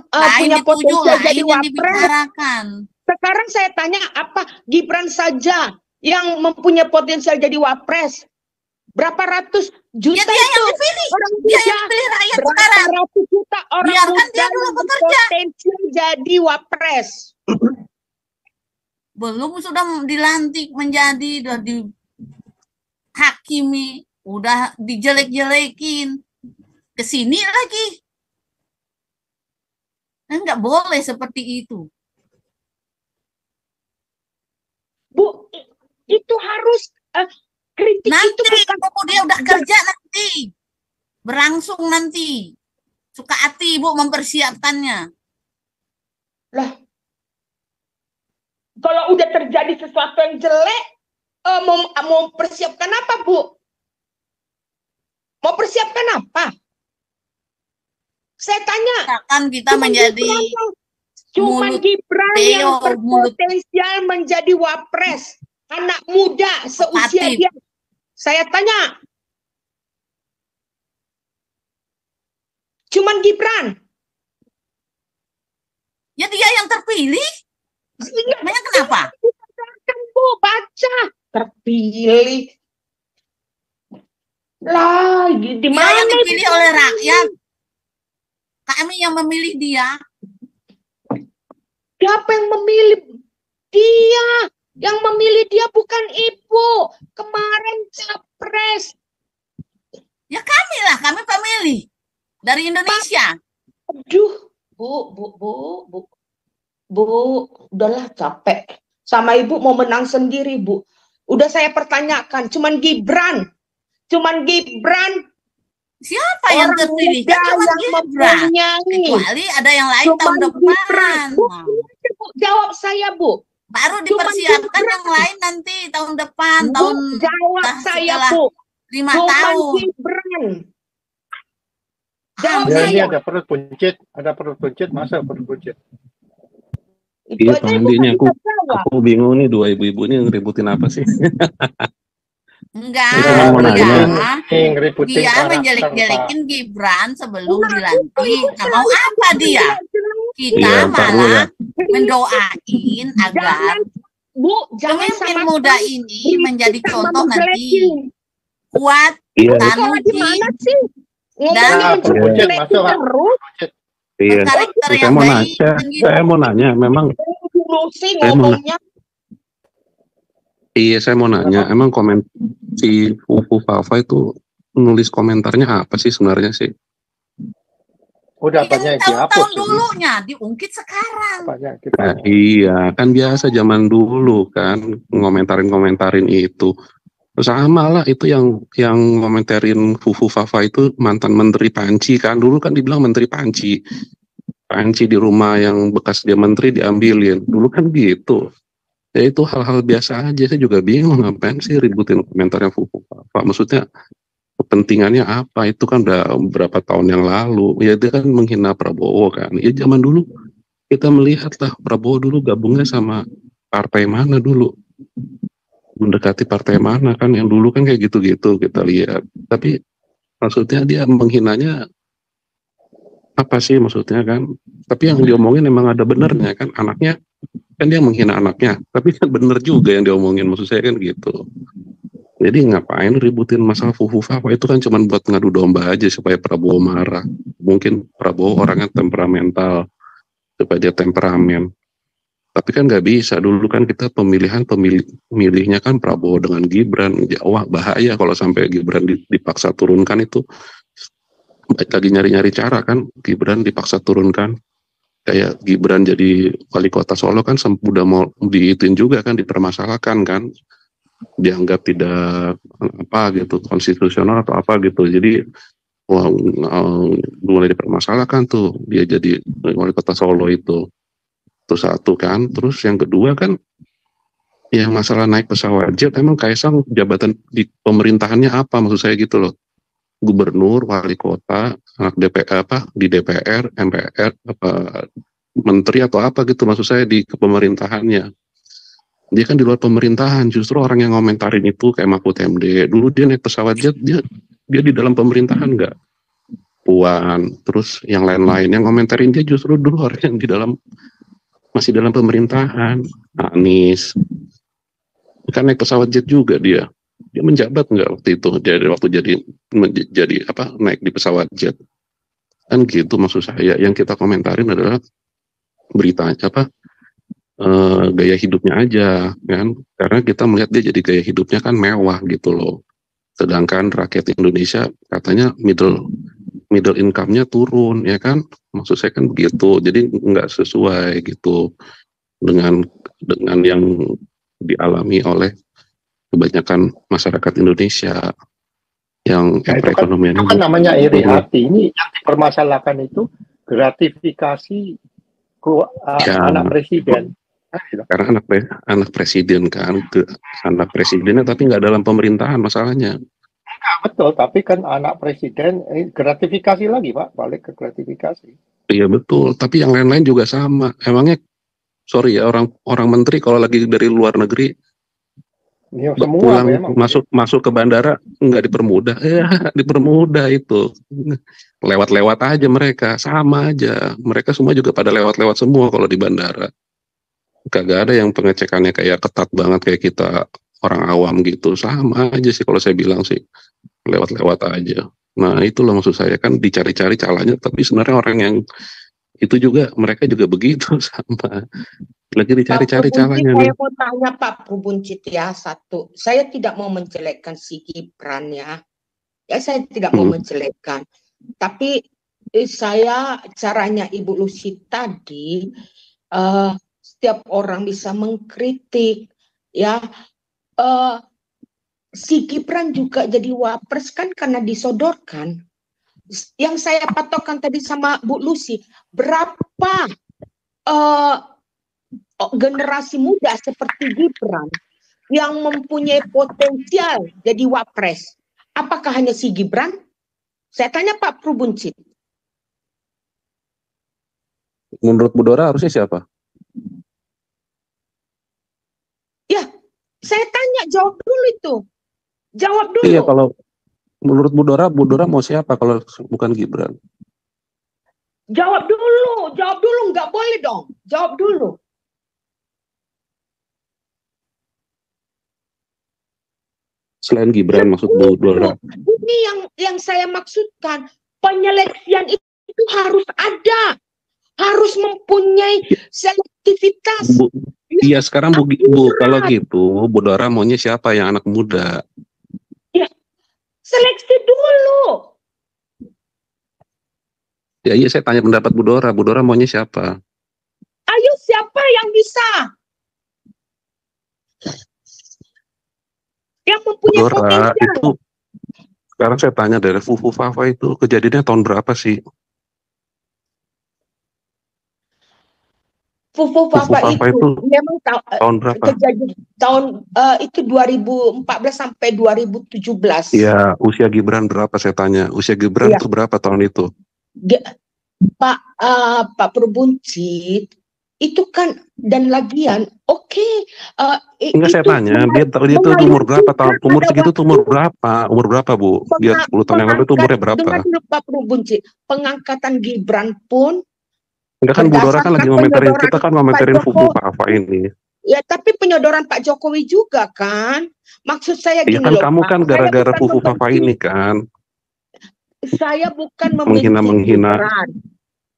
Lain punya dituju, potensial lain jadi yang wapres? dibicarakan. Sekarang saya tanya, apa Gibran saja yang mempunyai potensial jadi wapres? Berapa ratus juta Ya dia yang itu dipilih, orang dia muda? yang dipilih rakyat Berapa sekarang. ratus juta orang Biarkan muda dia dulu yang bekerja. berpotensial jadi wapres? Belum sudah dilantik menjadi, udah dihakimi, udah dijelek-jelekin. Kesini lagi. Nggak boleh seperti itu. Bu, itu harus kritik Nanti itu bukan kalau dia udah kerja nanti. Berangsung nanti. Suka hati Ibu mempersiapkannya. lah. Kalau udah terjadi sesuatu yang jelek, mau persiapkan apa, Bu? Mau persiapkan apa? Saya tanya. Akan kita menjadi Cuma mulut Gibran yang peo, mulut berpotensial menjadi wapres. Anak muda seusia Aktif. dia. Saya tanya. Cuman Gibran. ya dia yang terpilih. Emangnya kenapa? Kan Bu, baca. Terpilih. Lah, di Dia mana yang dipilih itu? oleh rakyat. Kami yang memilih dia. Siapa yang memilih dia? Yang memilih dia bukan Ibu. Kemarin capres. Ya kami lah, kami pemilih. Dari Indonesia. Aduh, Bu, udahlah capek. Sama Ibu mau menang sendiri, Bu. Udah saya pertanyakan, cuman Gibran. Siapa yang Orang terpilih? muda Kan cuma yang Gibran. mempunyai. Kecuali ada yang lain Cuman tahun depan. Gibran. Bu, jawab saya, Bu. Baru Cuman dipersiapkan Gibran. yang lain nanti tahun depan. Bu, Tahun jawab saya, setelah Bu. 5 Cuman tahun. Gibran. Jawab Ya, ini saya. ada perut buncit, masa perut buncit? Itu Iya, aja Pak Ibu Andi, ini nggak bisa jawab. aku bingung nih, dua ibu-ibu ini ngeributin apa sih? Enggak, Saya cuma mau nanya. Ngeributin dia karakter, menjelek-jelekin Gibran sebelum Nah, dilantik. Nggak mau apa dia? Kita Iya, ntar dulu malah ya. mendoain agar Bu, jangan Pemimpin sama muda sekali ini kritik menjadi sama contoh nanti. menjelekin. Kuat, Iya, Sekolah di Tanuki, mana sih? Ngomongnya dan Nah, Pak Buncit menjelek masuk, Pak. terus. iya. berkarakter Saya yang mau baik. nanya, Kan gitu. saya mau nanya, memang Dulu sih saya mau ngomongnya. saya mau nanya, emang komen si Fufu Fafa itu nulis komentarnya apa sih sebenarnya sih? Udah Yang banyak yang dihapus tahun-tahun ini. dulunya diungkit sekarang. Banyak kita. Nah, iya, kan biasa zaman dulu kan ngomentarin itu. Sama lah itu yang ngomentarin Fufu Fafa itu mantan Menteri Panci kan. Dulu kan dibilang Menteri Panci. Panci di rumah yang bekas dia menteri diambilin. Dulu kan gitu. Ya itu hal-hal biasa aja. Saya juga bingung ngapain sih ributin komentarnya Fufu Fafa. Maksudnya kepentingannya apa? Itu kan udah berapa tahun yang lalu. Ya dia kan menghina Prabowo kan. Ya zaman dulu kita melihat lah Prabowo dulu gabungnya sama partai mana dulu. Mendekati partai mana kan. Yang dulu kan kayak gitu-gitu kita lihat. Tapi maksudnya dia menghinanya apa sih maksudnya kan? Tapi yang diomongin emang ada benernya kan. Anaknya kan dia menghina anaknya. Tapi kan bener juga yang diomongin. Maksud saya kan gitu. Jadi ngapain ributin masalah Fufu Fafa itu kan cuma buat ngadu domba aja supaya Prabowo marah. Mungkin Prabowo orangnya temperamental, supaya dia temperamen. Tapi kan nggak bisa. Dulu kan kita pemilihnya kan Prabowo dengan Gibran. Wah bahaya kalau sampai Gibran dipaksa turunkan itu. Lagi nyari-nyari cara kan. Gibran dipaksa turunkan. Kayak Gibran jadi wali kota Solo kan udah mau diitin juga kan, dipermasalahkan kan. Dianggap tidak apa gitu konstitusional atau apa gitu. Jadi mulai dipermasalahkan tuh dia jadi wali kota Solo itu satu kan. Terus yang kedua kan yang masalah naik pesawat jet, emang Kaisang jabatan di pemerintahannya apa, maksud saya gitu loh. Gubernur, wali kota, anak DPR apa di DPR, MPR apa menteri atau apa gitu, maksud saya di pemerintahannya. Dia kan di luar pemerintahan. Justru orang yang ngomentarin itu kayak Mahfud MD. Dulu dia naik pesawat jet, dia di dalam pemerintahan nggak? Puan, terus yang lain-lain. Yang ngomentarin dia justru dulu orang yang masih dalam pemerintahan. Anies. Kan naik pesawat jet juga dia. Dia menjabat nggak waktu itu? Waktu jadi apa? Naik di pesawat jet. Kan gitu maksud saya. Yang kita komentarin adalah beritanya apa? Gaya hidupnya aja kan, karena kita melihat dia jadi gaya hidupnya kan mewah gitu loh, sedangkan rakyat Indonesia katanya middle income-nya turun ya kan, maksud saya kan begitu. Jadi nggak sesuai gitu dengan yang dialami oleh kebanyakan masyarakat Indonesia yang Nah, perekonomiannya itu kan namanya iri hati. Ini yang dipermasalahkan itu gratifikasi anak presiden. Karena anak presiden kan, anak presidennya tapi nggak dalam pemerintahan masalahnya. Enggak, betul, tapi kan anak presiden gratifikasi lagi Pak, balik ke gratifikasi. Iya betul, tapi yang lain-lain juga sama. Emangnya, sorry ya, orang menteri kalau lagi dari luar negeri Ya, semua pulang memang masuk ke bandara nggak dipermudah, ya dipermudah itu. Lewat-lewat aja mereka, sama aja. Mereka semua juga pada lewat-lewat semua kalau di bandara. Kagak ada yang pengecekannya kayak ketat banget kayak kita orang awam gitu. Sama aja sih kalau saya bilang sih, lewat-lewat aja. Nah itu loh maksud saya, kan dicari-cari calanya, tapi sebenarnya orang yang itu juga, mereka juga begitu sama. Lagi dicari-cari calanya. Saya mau tanya Pak Buncit ya, satu. Saya tidak mau menjelekkan si Gibran ya. Ya saya tidak mau menjelekkan. Tapi saya caranya Ibu Lucy tadi, setiap orang bisa mengkritik ya. Si Gibran juga jadi wapres kan karena disodorkan. Yang saya patokkan tadi sama Bu Lucy, berapa generasi muda seperti Gibran yang mempunyai potensial jadi wapres? Apakah hanya si Gibran? Saya tanya Pak Buncit. Menurut Bu Dora harusnya siapa? Ya, saya tanya, jawab dulu itu. Jawab dulu. Iya, kalau menurut Bu Dora mau siapa kalau bukan Gibran? Jawab dulu, nggak boleh dong. Jawab dulu. Selain Gibran maksud Bu Dora. Ini yang saya maksudkan. Penyeleksian itu harus ada, harus mempunyai selektivitas. Iya sekarang Bu, kalau gitu Bu Dora maunya siapa yang anak muda? Ya, seleksi dulu. Ya iya saya tanya pendapat Bu Dora. Bu Dora maunya siapa? Ayo siapa yang bisa? Yang mempunyai Bu Dora potensial. itu sekarang saya tanya dari Fufu Fafa itu kejadiannya tahun berapa sih? Fufu Fafa itu memang tahun berapa? Kejadian tahun itu 2014 sampai 2017. Iya, usia Gibran berapa saya tanya? Usia Gibran itu berapa tahun itu? Pak Perbuncit itu kan dan lagian enggak saya tanya dia itu umur berapa tahun, umur segitu tuh umur berapa Bu? Dia 10 tahun yang lalu itu umurnya berapa? Dengar dulu Pak Perbuncit, pengangkatan Gibran pun enggak kan Bu Dora kan lagi ngomentarin, kita kan ngomentarin Fufu Fafa ini. Ya tapi penyodoran Pak Jokowi juga kan, maksud saya gini kan loh kamu Pak, kan gara-gara Fufu Fafa ini kan saya bukan membenci menghina. Gibran.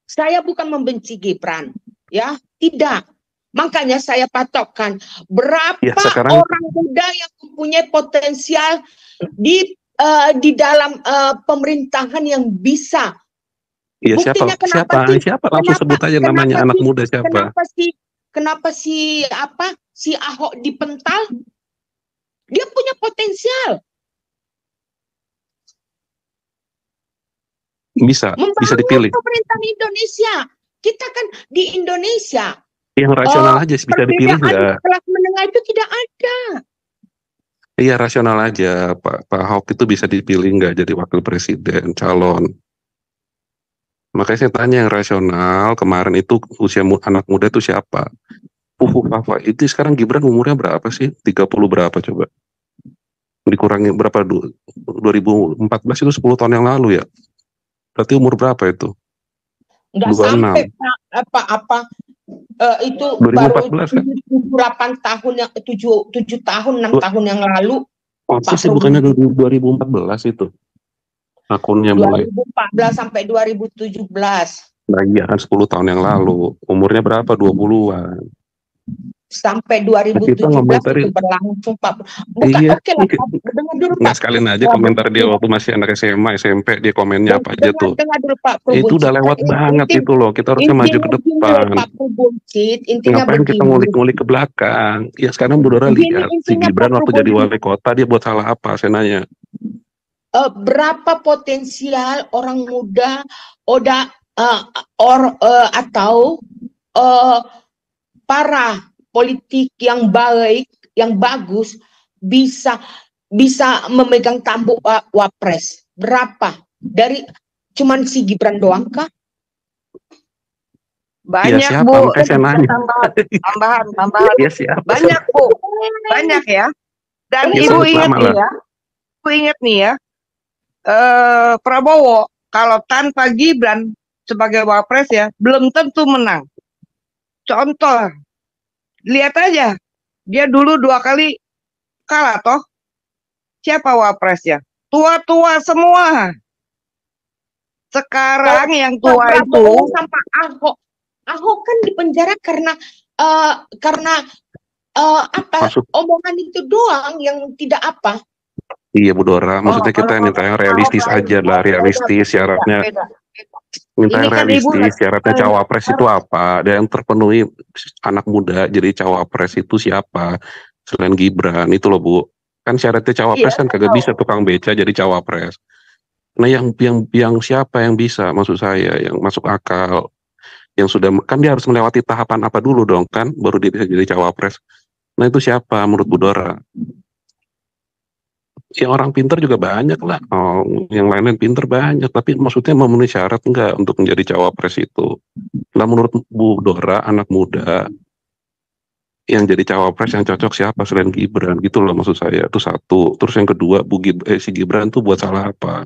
Saya bukan membenci Gibran, ya, tidak. Makanya saya patokkan berapa orang muda yang mempunyai potensial di dalam pemerintahan yang bisa. Iya siapa langsung sebut aja namanya anak muda siapa? Kenapa si Ahok dipental? Dia punya potensial. Bisa dipilih. Pemerintahan Indonesia. Kita kan di Indonesia. Yang rasional aja bisa dipilih nggak? Kelas menengah itu tidak ada. Iya rasional aja. Pak Ahok itu bisa dipilih nggak jadi wakil presiden calon? Makanya saya tanya yang rasional kemarin itu usia anak muda itu siapa? Fufu Fafa itu sekarang Gibran umurnya berapa sih? 30 berapa coba? Dikurangi berapa? 2014 itu 10 tahun yang lalu ya? Berarti umur berapa itu? Enggak sampai itu 2014 kan? 8 tahun yang 7 tahun 6 tahun yang lalu. Sih bukannya 2014 itu akunnya mulai 2014 sampai 2017. Nah iya kan 10 tahun yang lalu. Umurnya berapa? 20-an. Sampai 2017 itu berlangsung Pak. Iya. Dengar dulu Pak. Sekalian aja komentar dia waktu masih anak SMA, SMP, dia komennya apa aja tuh. Dulu, Pak itu udah lewat banget itu loh. Kita harusnya maju ke depan. Ngapain kita ngulik-ngulik ke belakang? Ya sekarang Bu Dora lihat si Gibran waktu jadi wali kota dia buat salah apa? Saya nanya. Berapa potensial orang muda atau para politik yang baik, yang bagus bisa memegang tampuk wapres? Berapa? Dari cuman si Gibran doang kah? Banyak ya, Bu, tambahan. Ya, banyak Bu, banyak ya. Dan Ibu ingat nih ya, Prabowo kalau tanpa Gibran sebagai wapres ya belum tentu menang. Contoh, lihat aja, dia dulu 2 kali kalah toh. Siapa wapresnya? Tua-tua semua. Sekarang yang tua itu sama Ahok kan dipenjara karena omongan itu doang yang tidak apa. Iya Bu Dora, maksudnya kita minta yang realistis aja lah, realistis syaratnya. Minta yang realistis, syaratnya cawapres itu apa? Dan yang terpenuhi anak muda jadi cawapres itu siapa? Selain Gibran itu loh Bu. Kan syaratnya cawapres kan kagak bisa tukang beca jadi cawapres. Nah yang siapa yang bisa, maksud saya yang masuk akal, yang sudah kan dia harus melewati tahapan apa dulu dong kan, baru dia bisa jadi cawapres. Nah itu siapa menurut Bu Dora? Ya orang pinter juga banyak lah, yang lain-lain pinter banyak, tapi maksudnya memenuhi syarat enggak untuk menjadi cawapres itu? Nah menurut Bu Dora anak muda yang jadi cawapres yang cocok siapa selain Gibran gitu loh maksud saya, itu satu. Terus yang kedua si Gibran tuh buat salah apa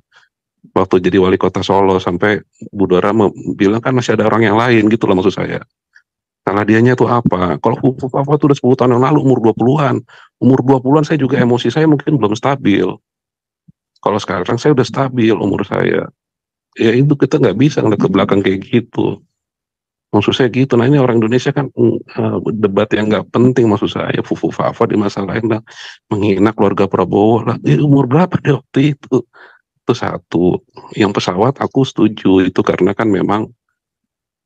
waktu jadi wali kota Solo sampai Bu Dora bilang kan masih ada orang yang lain gitu loh maksud saya. Salah dianya tuh apa? Kalau Fufu tuh udah 10 tahun yang lalu, umur 20-an. Umur 20-an saya juga emosi saya mungkin belum stabil. Kalau sekarang saya udah stabil umur saya. Ya itu kita nggak bisa ngeliat ke belakang kayak gitu. Maksud saya gitu. Nah ini orang Indonesia kan debat yang nggak penting maksud saya. Fufu Fafa di masa lain lah. Menghina keluarga Prabowo lah. Umur berapa dia waktu itu? Itu satu. Yang pesawat aku setuju itu karena kan memang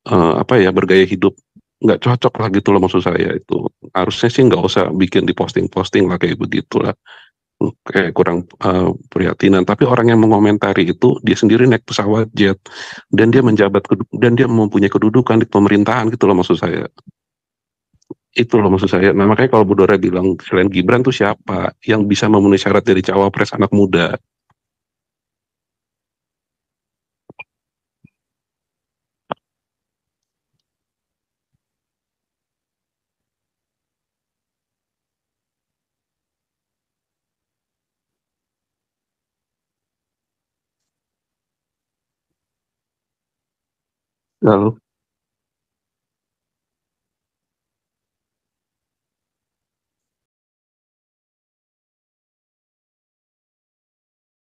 apa ya bergaya hidup nggak cocok lah gitu loh maksud saya itu harusnya sih nggak usah bikin di posting-posting lah kayak begitulah kayak kurang prihatinan tapi orang yang mengomentari itu dia sendiri naik pesawat jet dan dia dan dia mempunyai kedudukan di pemerintahan gitu loh maksud saya itu loh maksud saya nah makanya kalau Bu Dora bilang selain Gibran tuh siapa yang bisa memenuhi syarat dari cawapres anak muda. Lalu